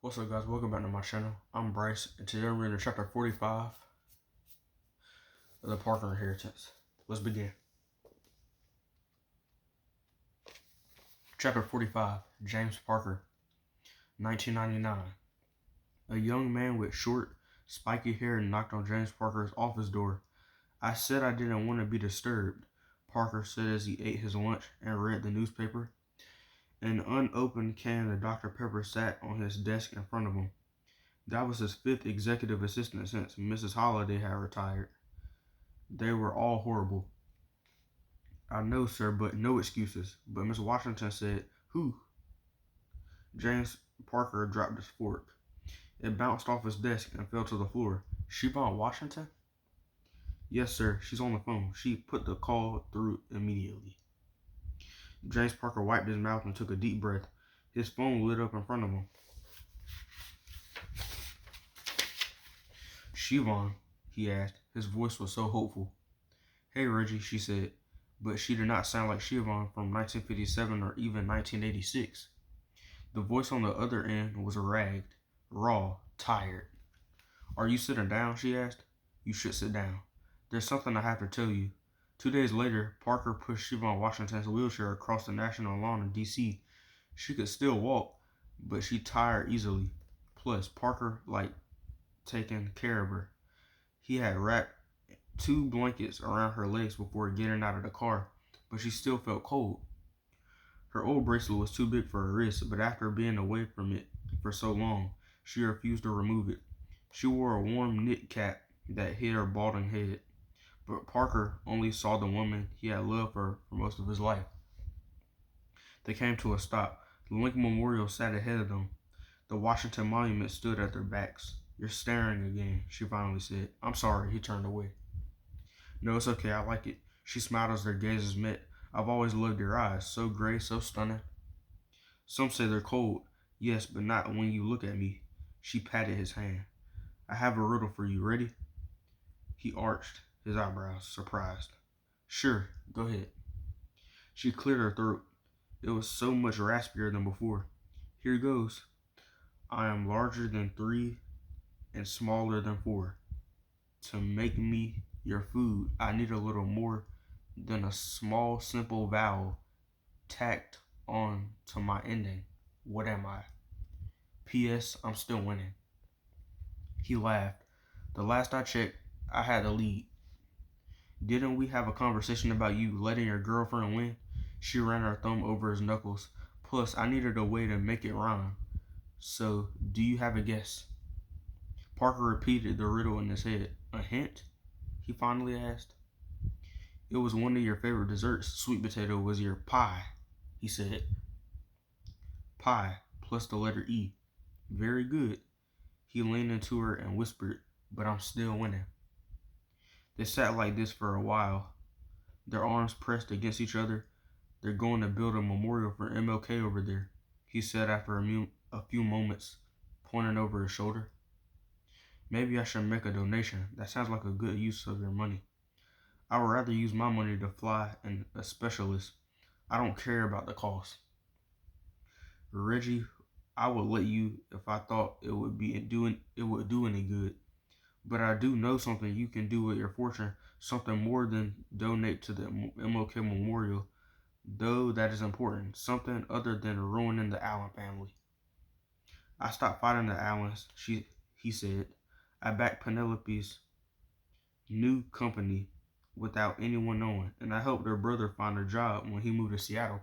What's up, guys? Welcome back to my channel. I'm Bryce, and today we're in chapter 45 of the Parker Inheritance. Let's begin. Chapter 45, James Parker, 1999. A young man with short, spiky hair knocked on James Parker's office door. I said I didn't want to be disturbed, Parker said as he ate his lunch and read the newspaper. An unopened can of Dr. Pepper sat on his desk in front of him. That was his fifth executive assistant since Mrs. Holliday had retired. They were all horrible. I know, sir, but no excuses. But Miss Washington said, "Who?" James Parker dropped his fork. It bounced off his desk and fell to the floor. Siobhan Washington? Yes, sir. She's on the phone. She put the call through immediately. James Parker wiped his mouth and took a deep breath. His phone lit up in front of him. Siobhan, he asked. His voice was so hopeful. Hey, Reggie, she said, but she did not sound like Siobhan from 1957 or even 1986. The voice on the other end was ragged, raw, tired. Are you sitting down? She asked. You should sit down. There's something I have to tell you. 2 days later, Parker pushed Siobhan Washington's wheelchair across the national lawn in D.C. She could still walk, but she tired easily. Plus, Parker liked taking care of her. He had wrapped 2 blankets around her legs before getting out of the car, but she still felt cold. Her old bracelet was too big for her wrist, but after being away from it for so long, she refused to remove it. She wore a warm knit cap that hid her balding head, but Parker only saw the woman he had loved for most of his life. They came to a stop. The Lincoln Memorial sat ahead of them. The Washington Monument stood at their backs. You're staring again, she finally said. I'm sorry, he turned away. No, it's okay, I like it. She smiled as their gazes met. I've always loved your eyes, so gray, so stunning. Some say they're cold. Yes, but not when you look at me. She patted his hand. I have a riddle for you. Ready? He arched his eyebrows, surprised. Sure, go ahead. She cleared her throat. It was so much raspier than before. Here goes. I am larger than 3 and smaller than 4. To make me your food, I need a little more than a small, simple vowel tacked on to my ending. What am I? P.S. I'm still winning. He laughed. The last I checked, I had the lead. Didn't we have a conversation about you letting your girlfriend win? She ran her thumb over his knuckles. Plus, I needed a way to make it rhyme. So, do you have a guess? Parker repeated the riddle in his head. A hint? He finally asked. It was one of your favorite desserts. Sweet potato was your pie, he said. Pie, plus the letter E. Very good. He leaned into her and whispered, but I'm still winning. They sat like this for a while, their arms pressed against each other. They're going to build a memorial for MLK over there, he said after a few moments, pointing over his shoulder. Maybe I should make a donation. That sounds like a good use of your money. I would rather use my money to fly in a specialist. I don't care about the cost. Reggie, I would let you if I thought it would do any good. But I do know something you can do with your fortune, something more than donate to the MLK Memorial, though that is important, something other than ruining the Allen family. I stopped fighting the Allens, he said. I backed Penelope's new company without anyone knowing, and I helped her brother find a job when he moved to Seattle.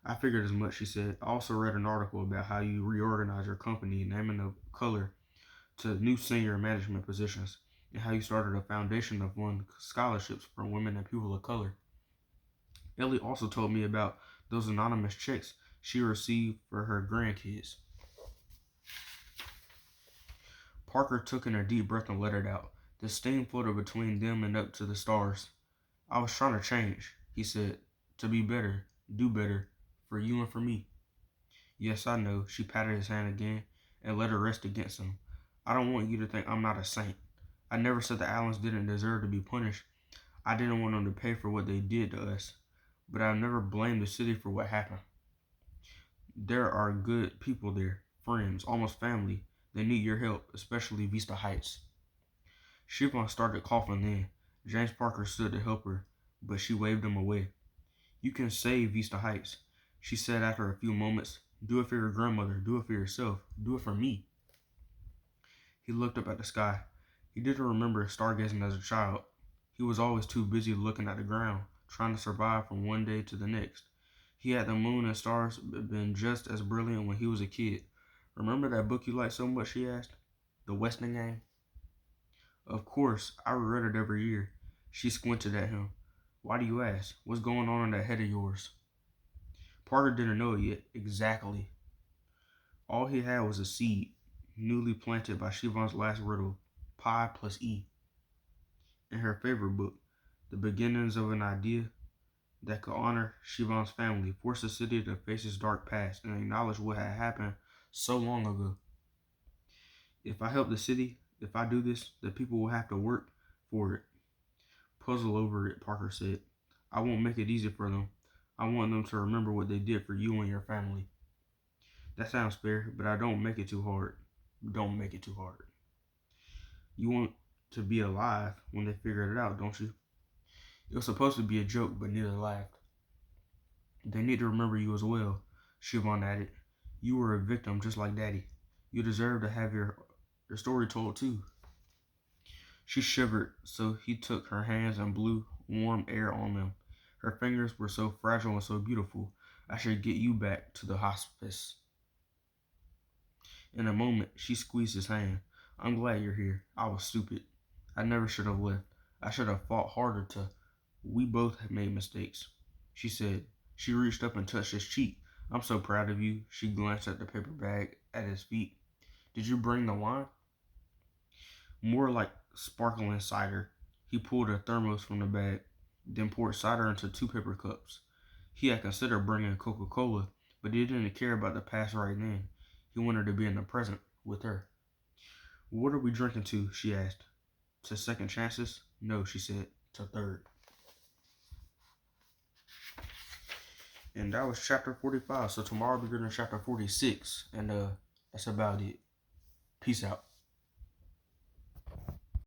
I figured as much, she said. I also read an article about how you reorganized your company, naming the color to new senior management positions, and how you started a foundation to fund scholarships for women and people of color. Ellie also told me about those anonymous checks she received for her grandkids. Parker took in a deep breath and let it out. The steam floated between them and up to the stars. I was trying to change, he said, to be better, do better, for you and for me. Yes, I know, she patted his hand again and let her rest against him. I don't want you to think I'm not a saint. I never said the Allens didn't deserve to be punished. I didn't want them to pay for what they did to us, but I've never blamed the city for what happened. There are good people there, friends, almost family. They need your help, especially Vista Heights. Siobhan started coughing then. James Parker stood to help her, but she waved him away. You can save Vista Heights, she said after a few moments. Do it for your grandmother. Do it for yourself. Do it for me. He looked up at the sky. He didn't remember stargazing as a child. He was always too busy looking at the ground, trying to survive from one day to the next. He had the moon and stars been just as brilliant when he was a kid. Remember that book you liked so much, she asked? The Weston Gang? Of course, I read it every year. She squinted at him. Why do you ask? What's going on in that head of yours? Parker didn't know it yet, exactly. All he had was a seed, newly planted by Siobhan's last riddle, pi plus E. In her favorite book, The Beginnings of an Idea that could honor Siobhan's family, force the city to face its dark past, and acknowledge what had happened so long ago. If I help the city, if I do this, the people will have to work for it. Puzzle over it, Parker said. I won't make it easy for them. I want them to remember what they did for you and your family. That sounds fair, but I don't make it too hard. Don't make it too hard. You want to be alive when they figure it out, don't you? It was supposed to be a joke, but neither laughed. They need to remember you as well, Siobhan added. You were a victim just like Daddy. You deserve to have your story told too. She shivered, so he took her hands and blew warm air on them. Her fingers were so fragile and so beautiful. I should get you back to the hospice. In a moment, she squeezed his hand. I'm glad you're here. I was stupid. I never should have left. I should have fought harder to. We both have made mistakes, she said. She reached up and touched his cheek. I'm so proud of you. She glanced at the paper bag at his feet. Did you bring the wine? More like sparkling cider. He pulled a thermos from the bag, then poured cider into 2 paper cups. He had considered bringing Coca-Cola, but he didn't care about the past right then. He wanted to be in the present with her. What are we drinking to? She asked. To second chances? No, she said. To third. And that was chapter 45. So tomorrow we're going to chapter 46. And that's about it. Peace out.